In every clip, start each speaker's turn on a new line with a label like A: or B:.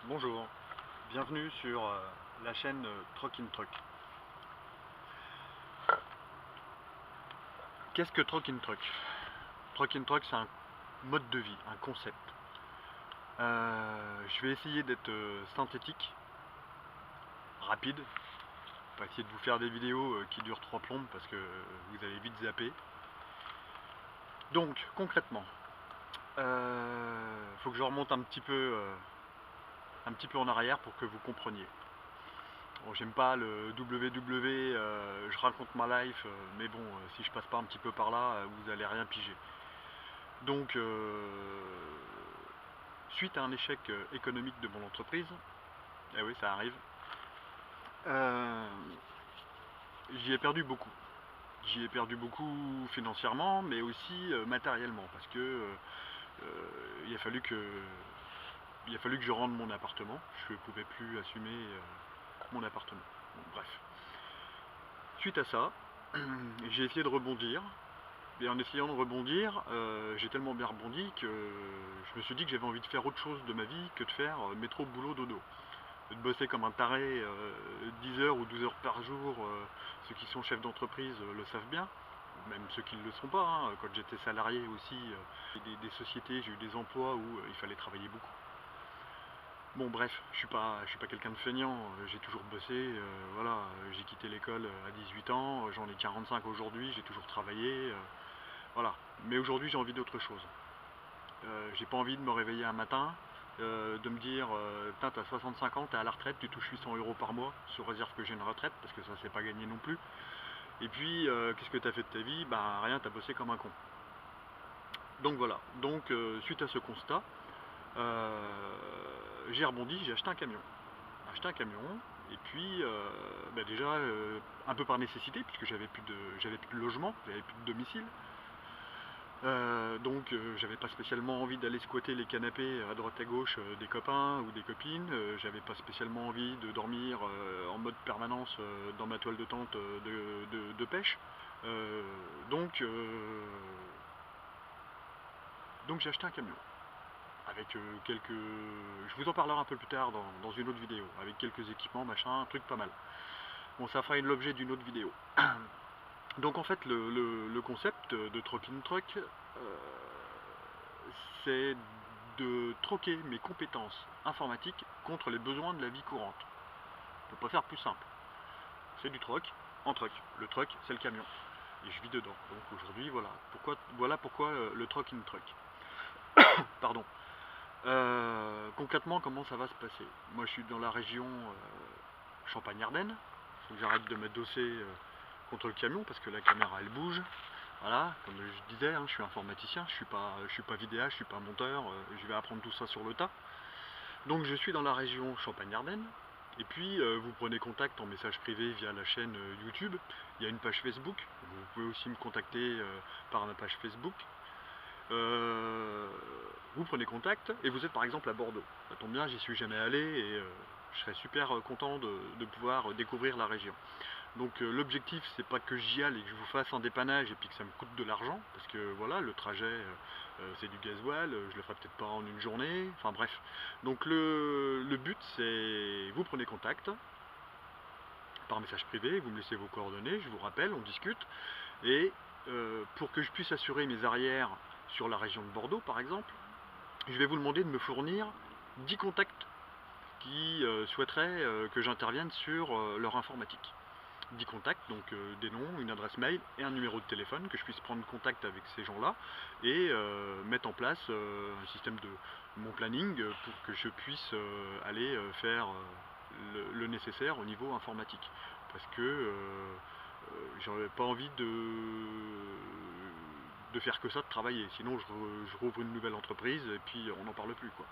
A: Bonjour, bienvenue sur la chaîne Truck in Truck. Qu'est-ce que Truck in Truck? Truck in Truck, c'est un mode de vie, un concept. Je vais essayer d'être synthétique, rapide, pas essayer de vous faire des vidéos qui durent 3 plombes parce que vous allez vite zapper. Donc concrètement, faut que je remonte un petit peu en arrière pour que vous compreniez. Bon, j'aime pas le WW, je raconte ma life, mais bon, si je passe pas un petit peu par là, vous allez rien piger. Donc, suite à un échec économique de mon entreprise, eh oui, ça arrive, j'y ai perdu beaucoup. J'y ai perdu beaucoup financièrement, mais aussi matériellement, parce que il a fallu que je rende mon appartement. Je ne pouvais plus assumer mon appartement. Bon, bref. Suite à ça, j'ai essayé de rebondir. Et en essayant de rebondir, j'ai tellement bien rebondi que je me suis dit que j'avais envie de faire autre chose de ma vie que de faire métro, boulot, dodo. De bosser comme un taré 10 heures ou 12 heures par jour, ceux qui sont chefs d'entreprise le savent bien, même ceux qui ne le sont pas. Hein. Quand j'étais salarié aussi, des sociétés, j'ai eu des emplois où il fallait travailler beaucoup. Bon bref, je suis pas quelqu'un de feignant, j'ai toujours bossé, voilà, j'ai quitté l'école à 18 ans, j'en ai 45 aujourd'hui, j'ai toujours travaillé, voilà. Mais aujourd'hui j'ai envie d'autre chose. J'ai pas envie de me réveiller un matin, de me dire, putain t'as 65 ans, t'es à la retraite, tu touches 800 € par mois, sous réserve que j'ai une retraite, parce que ça c'est pas gagné non plus. Et puis, qu'est-ce que t'as fait de ta vie? Bah rien, t'as bossé comme un con. Donc voilà, donc suite à ce constat, j'ai rebondi, j'ai acheté un camion. Et puis bah déjà un peu par nécessité, puisque j'avais plus de logement, j'avais plus de domicile. Donc j'avais pas spécialement envie d'aller squatter les canapés à droite à gauche des copains ou des copines, j'avais pas spécialement envie de dormir en mode permanence dans ma toile de tente de pêche. Donc j'ai acheté un camion avec quelques... Je vous en parlerai un peu plus tard dans une autre vidéo, avec quelques équipements, machin, un truc pas mal. Bon, ça fera l'objet d'une autre vidéo. Donc en fait, le concept de Truck in Truck, c'est de troquer mes compétences informatiques contre les besoins de la vie courante. On ne peut pas faire plus simple. C'est du truck en truck. Le truck, c'est le camion. Et je vis dedans. Donc aujourd'hui, voilà pourquoi le Truck in Truck. Pardon. Concrètement, comment ça va se passer? Moi, je suis dans la région Champagne-Ardenne. Il faut que j'arrête de m'adosser contre le camion parce que la caméra, elle bouge. Voilà, comme je disais, hein, je suis informaticien, je suis pas vidéaste, je suis pas monteur, je vais apprendre tout ça sur le tas. Donc je suis dans la région Champagne-Ardenne, et puis vous prenez contact en message privé via la chaîne YouTube. Il y a une page Facebook, vous pouvez aussi me contacter par ma page Facebook. Vous prenez contact et vous êtes par exemple à Bordeaux. Ça tombe bien, j'y suis jamais allé et je serais super content de pouvoir découvrir la région. Donc l'objectif c'est pas que j'y aille et que je vous fasse un dépannage et puis que ça me coûte de l'argent, parce que voilà, le trajet c'est du gasoil, je le ferai peut-être pas en une journée, enfin bref. Donc le but c'est, vous prenez contact par message privé, vous me laissez vos coordonnées, je vous rappelle, on discute, et pour que je puisse assurer mes arrières sur la région de Bordeaux par exemple, je vais vous demander de me fournir 10 contacts qui souhaiteraient que j'intervienne sur leur informatique. 10 contacts, donc des noms, une adresse mail et un numéro de téléphone, que je puisse prendre contact avec ces gens-là et mettre en place un système de mon planning pour que je puisse aller faire le nécessaire au niveau informatique. Parce que j'aurais pas envie de faire que ça, de travailler. Sinon je rouvre une nouvelle entreprise et puis on n'en parle plus, quoi.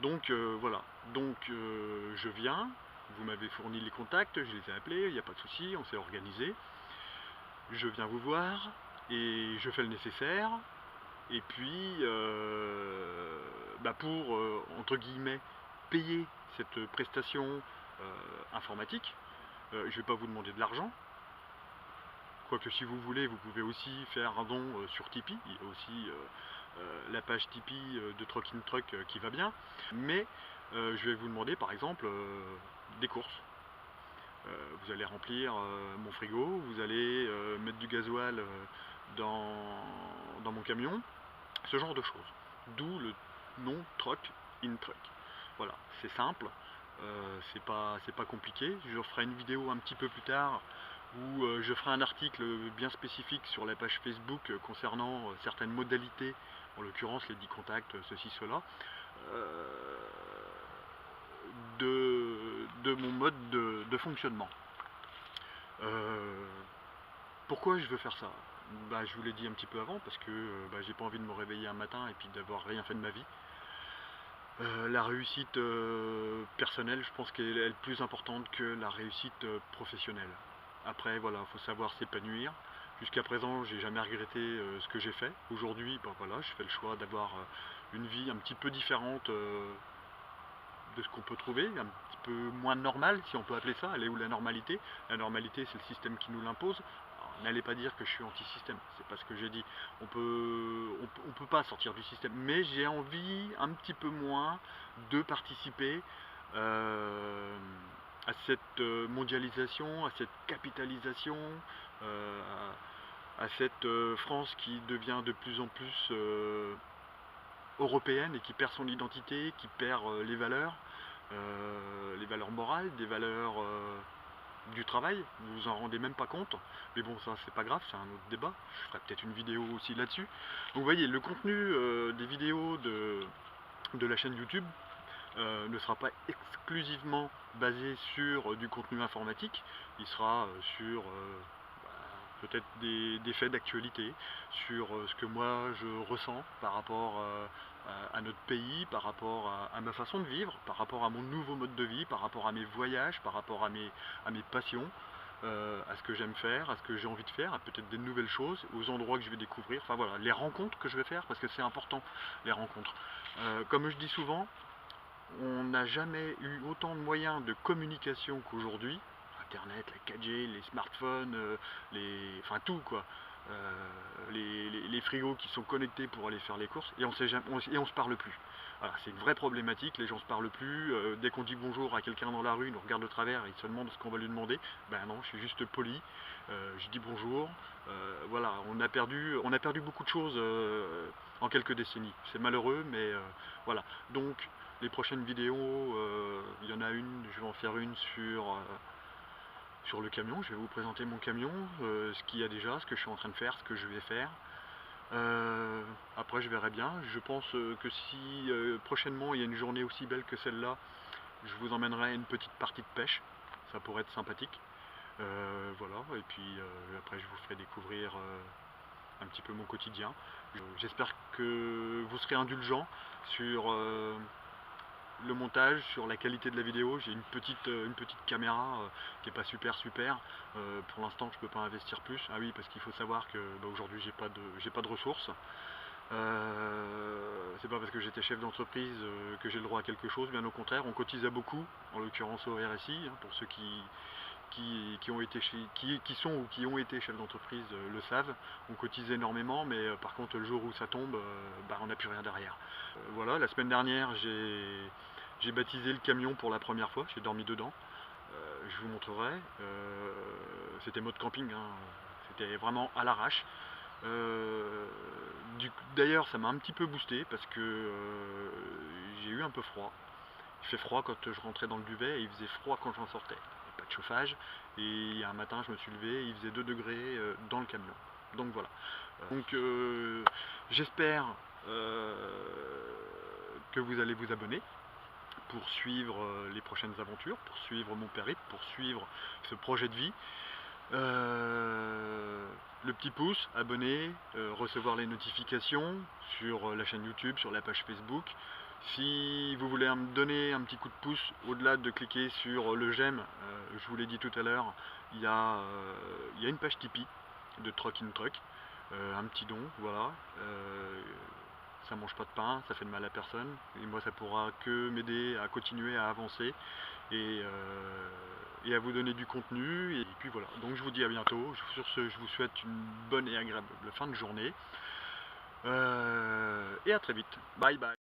A: Donc voilà, donc je viens, vous m'avez fourni les contacts, je les ai appelés, il n'y a pas de souci, on s'est organisé. Je viens vous voir et je fais le nécessaire. Et puis, pour, entre guillemets, payer cette prestation informatique, je ne vais pas vous demander de l'argent. Quoique si vous voulez, vous pouvez aussi faire un don sur Tipeee. Il y a aussi la page Tipeee de Truck in Truck qui va bien, mais je vais vous demander par exemple des courses. Vous allez remplir mon frigo, vous allez mettre du gasoil dans mon camion, ce genre de choses. D'où le nom Truck in Truck. Voilà, c'est simple, c'est pas compliqué. Je ferai une vidéo un petit peu plus tard où je ferai un article bien spécifique sur la page Facebook concernant certaines modalités, en l'occurrence les 10 contacts, ceci, cela, de mon mode de fonctionnement. Pourquoi je veux faire ça? Je vous l'ai dit un petit peu avant, parce que j'ai pas envie de me réveiller un matin et puis d'avoir rien fait de ma vie. La réussite personnelle, je pense qu'elle est plus importante que la réussite professionnelle. Après, voilà, il faut savoir s'épanouir. Jusqu'à présent, j'ai jamais regretté ce que j'ai fait. Aujourd'hui, voilà, je fais le choix d'avoir une vie un petit peu différente de ce qu'on peut trouver, un petit peu moins normale, si on peut appeler ça. Elle est où la normalité? La normalité, c'est le système qui nous l'impose. N'allez pas dire que je suis anti-système, c'est pas ce que j'ai dit. On peut pas sortir du système, mais j'ai envie un petit peu moins de participer à cette mondialisation, à cette capitalisation, à cette France qui devient de plus en plus européenne et qui perd son identité, qui perd les valeurs morales, des valeurs du travail, vous vous en rendez même pas compte, mais bon, ça c'est pas grave, c'est un autre débat, je ferai peut-être une vidéo aussi là-dessus. Donc vous voyez, le contenu des vidéos de la chaîne YouTube ne sera pas exclusivement basé sur du contenu informatique, il sera sur peut-être des faits d'actualité, sur ce que moi je ressens par rapport à notre pays, par rapport à ma façon de vivre, par rapport à mon nouveau mode de vie, par rapport à mes voyages, par rapport à mes passions, à ce que j'aime faire, à ce que j'ai envie de faire, à peut-être des nouvelles choses, aux endroits que je vais découvrir, enfin voilà, les rencontres que je vais faire, parce que c'est important, les rencontres. Comme je dis souvent, on n'a jamais eu autant de moyens de communication qu'aujourd'hui. Internet, la 4G, les smartphones, enfin tout quoi. Les frigos qui sont connectés pour aller faire les courses et on se parle plus. Voilà, c'est une vraie problématique, les gens se parlent plus. Dès qu'on dit bonjour à quelqu'un dans la rue, il nous regarde de travers et il se demande ce qu'on va lui demander. Ben non, je suis juste poli, je dis bonjour. Voilà, on a perdu beaucoup de choses en quelques décennies. C'est malheureux, mais voilà. Donc les prochaines vidéos, il y en a une, je vais en faire une sur le camion, je vais vous présenter mon camion, ce qu'il y a déjà, ce que je suis en train de faire, ce que je vais faire. Après je verrai bien, je pense que si prochainement il y a une journée aussi belle que celle-là, je vous emmènerai une petite partie de pêche, ça pourrait être sympathique. Voilà, et puis après je vous ferai découvrir un petit peu mon quotidien. J'espère que vous serez indulgents sur le montage, sur la qualité de la vidéo. J'ai une petite caméra qui est pas super. Pour l'instant je peux pas investir plus. Ah oui, parce qu'il faut savoir que aujourd'hui j'ai pas de ressources. C'est pas parce que j'étais chef d'entreprise que j'ai le droit à quelque chose, bien au contraire, on cotise à beaucoup, en l'occurrence au RSI, pour ceux qui sont ou qui ont été chefs d'entreprise le savent. On cotise énormément, mais par contre le jour où ça tombe, on n'a plus rien derrière. Voilà, la semaine dernière j'ai baptisé le camion pour la première fois, j'ai dormi dedans. Je vous montrerai. C'était mode camping, hein. C'était vraiment à l'arrache. D'ailleurs ça m'a un petit peu boosté parce que j'ai eu un peu froid. Il fait froid quand je rentrais dans le duvet et il faisait froid quand j'en sortais. Pas de chauffage, et un matin je me suis levé et il faisait 2 degrés dans le camion. Donc voilà. Donc j'espère que vous allez vous abonner pour suivre les prochaines aventures, pour suivre mon périple, pour suivre ce projet de vie. Le petit pouce, abonner, recevoir les notifications sur la chaîne YouTube, sur la page Facebook. Si vous voulez me donner un petit coup de pouce, au-delà de cliquer sur le j'aime, je vous l'ai dit tout à l'heure, il y a une page Tipeee de Truck in Truck, un petit don, voilà. Ça mange pas de pain, ça fait de mal à personne, et moi ça pourra que m'aider à continuer à avancer et à vous donner du contenu, et puis voilà. Donc je vous dis à bientôt, sur ce je vous souhaite une bonne et agréable fin de journée. Et à très vite. Bye bye.